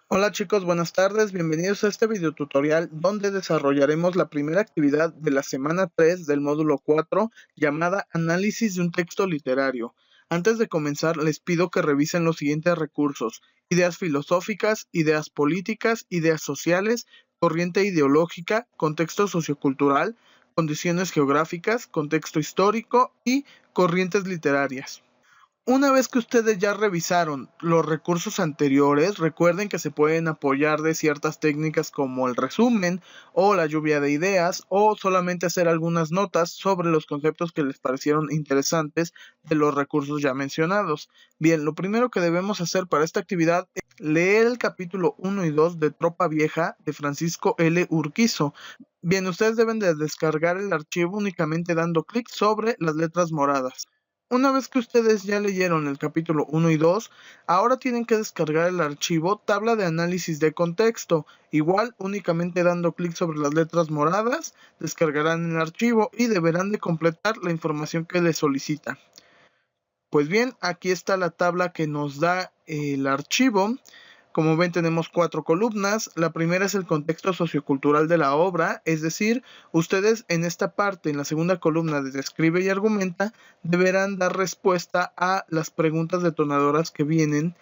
Hola chicos, buenas tardes, bienvenidos a este video tutorial donde desarrollaremos la primera actividad de la semana 3 del módulo 4 llamada Análisis de un texto literario. Antes de comenzar les pido que revisen los siguientes recursos: ideas filosóficas, ideas políticas, ideas sociales, corriente ideológica, contexto sociocultural, condiciones geográficas, contexto histórico y corrientes literarias. Una vez que ustedes ya revisaron los recursos anteriores, recuerden que se pueden apoyar de ciertas técnicas como el resumen o la lluvia de ideas o solamente hacer algunas notas sobre los conceptos que les parecieron interesantes de los recursos ya mencionados. Bien, lo primero que debemos hacer para esta actividad es leer el capítulo 1 y 2 de Tropa Vieja de Francisco L. Urquizo. Bien, ustedes deben de descargar el archivo únicamente dando clic sobre las letras moradas. Una vez que ustedes ya leyeron el capítulo 1 y 2, ahora tienen que descargar el archivo Tabla de análisis de contexto. Igual, únicamente dando clic sobre las letras moradas, descargarán el archivo y deberán de completar la información que les solicita. Pues bien, aquí está la tabla que nos da el archivo. Como ven, tenemos 4 columnas. La primera es el contexto sociocultural de la obra, es decir, ustedes en esta parte, en la segunda columna de describe y argumenta, deberán dar respuesta a las preguntas detonadoras que vienen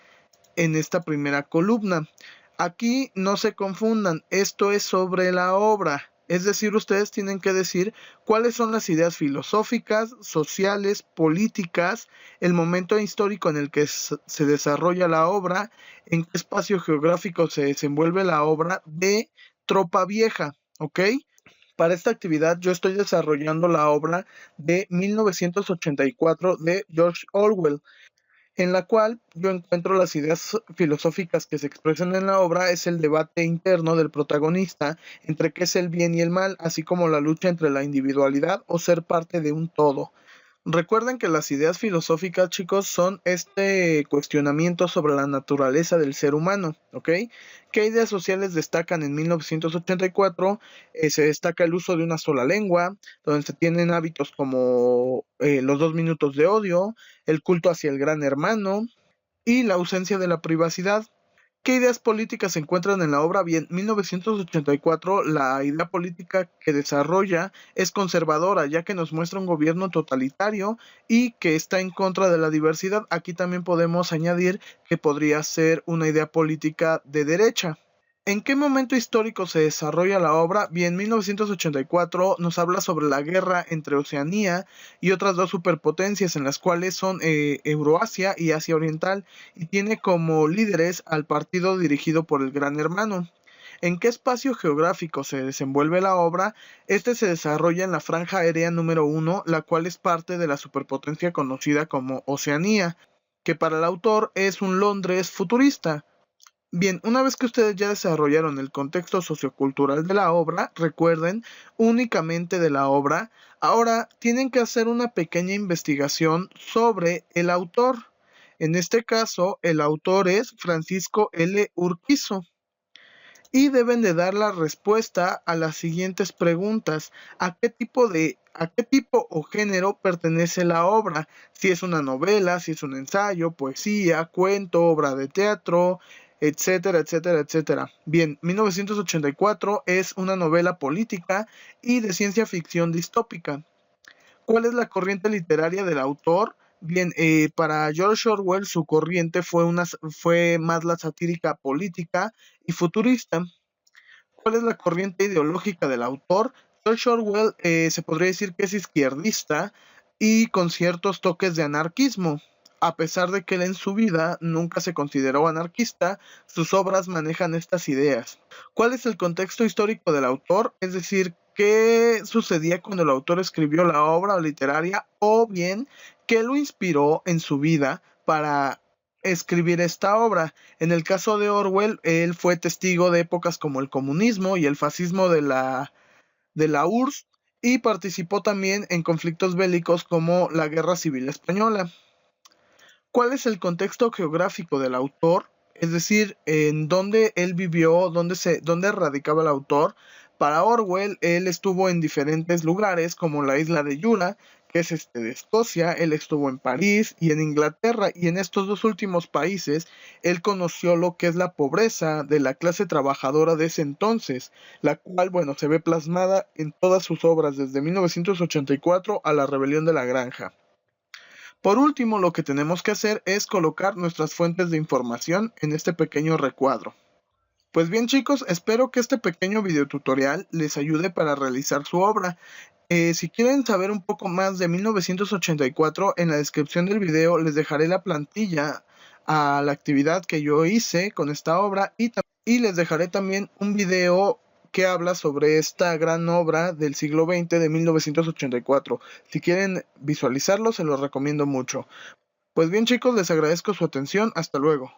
en esta primera columna. Aquí no se confundan, esto es sobre la obra. Es decir, ustedes tienen que decir cuáles son las ideas filosóficas, sociales, políticas, el momento histórico en el que se desarrolla la obra, en qué espacio geográfico se desenvuelve la obra de Tropa Vieja, ¿ok? Para esta actividad yo estoy desarrollando la obra de 1984 de George Orwell, en la cual yo encuentro las ideas filosóficas que se expresan en la obra. Es el debate interno del protagonista entre qué es el bien y el mal, así como la lucha entre la individualidad o ser parte de un todo. Recuerden que las ideas filosóficas, chicos, son este cuestionamiento sobre la naturaleza del ser humano, ¿ok? ¿Qué ideas sociales destacan en 1984? Se destaca el uso de una sola lengua, donde se tienen hábitos como los 2 minutos de odio, el culto hacia el gran hermano y la ausencia de la privacidad. ¿Qué ideas políticas se encuentran en la obra? Bien, 1984, la idea política que desarrolla es conservadora, ya que nos muestra un gobierno totalitario y que está en contra de la diversidad. Aquí también podemos añadir que podría ser una idea política de derecha. ¿En qué momento histórico se desarrolla la obra? Bien, 1984 nos habla sobre la guerra entre Oceanía y otras dos superpotencias, en las cuales son Euroasia y Asia Oriental, y tiene como líderes al partido dirigido por el Gran Hermano. ¿En qué espacio geográfico se desenvuelve la obra? Este se desarrolla en la franja aérea número 1, la cual es parte de la superpotencia conocida como Oceanía, que para el autor es un Londres futurista. Bien, una vez que ustedes ya desarrollaron el contexto sociocultural de la obra, recuerden, únicamente de la obra, ahora tienen que hacer una pequeña investigación sobre el autor. En este caso, el autor es Francisco L. Urquizo y deben de dar la respuesta a las siguientes preguntas: ¿a qué tipo o género pertenece la obra? Si es una novela, si es un ensayo, poesía, cuento, obra de teatro, etcétera, etcétera, etcétera. Bien, 1984 es una novela política y de ciencia ficción distópica. ¿Cuál es la corriente literaria del autor? Bien, para George Orwell su corriente fue más la satírica política y futurista. ¿Cuál es la corriente ideológica del autor? George Orwell se podría decir que es izquierdista y con ciertos toques de anarquismo. A pesar de que él en su vida nunca se consideró anarquista, sus obras manejan estas ideas. ¿Cuál es el contexto histórico del autor? Es decir, qué sucedía cuando el autor escribió la obra literaria, o bien qué lo inspiró en su vida para escribir esta obra. En el caso de Orwell, él fue testigo de épocas como el comunismo y el fascismo de la URSS, y participó también en conflictos bélicos como la Guerra Civil Española. ¿Cuál es el contexto geográfico del autor? Es decir, en dónde él vivió, dónde radicaba el autor. Para Orwell, él estuvo en diferentes lugares como la isla de Yura, que es de Escocia. Él estuvo en París y en Inglaterra, y en estos dos últimos países él conoció lo que es la pobreza de la clase trabajadora de ese entonces, la cual, bueno, se ve plasmada en todas sus obras desde 1984 a la Rebelión de la Granja. Por último, lo que tenemos que hacer es colocar nuestras fuentes de información en este pequeño recuadro. Pues bien chicos, espero que este pequeño video tutorial les ayude para realizar su obra. Si quieren saber un poco más de 1984, en la descripción del video les dejaré la plantilla a la actividad que yo hice con esta obra, y les dejaré también un video que habla sobre esta gran obra del siglo XX de 1984. Si quieren visualizarlo, se los recomiendo mucho. Pues bien chicos, les agradezco su atención. Hasta luego.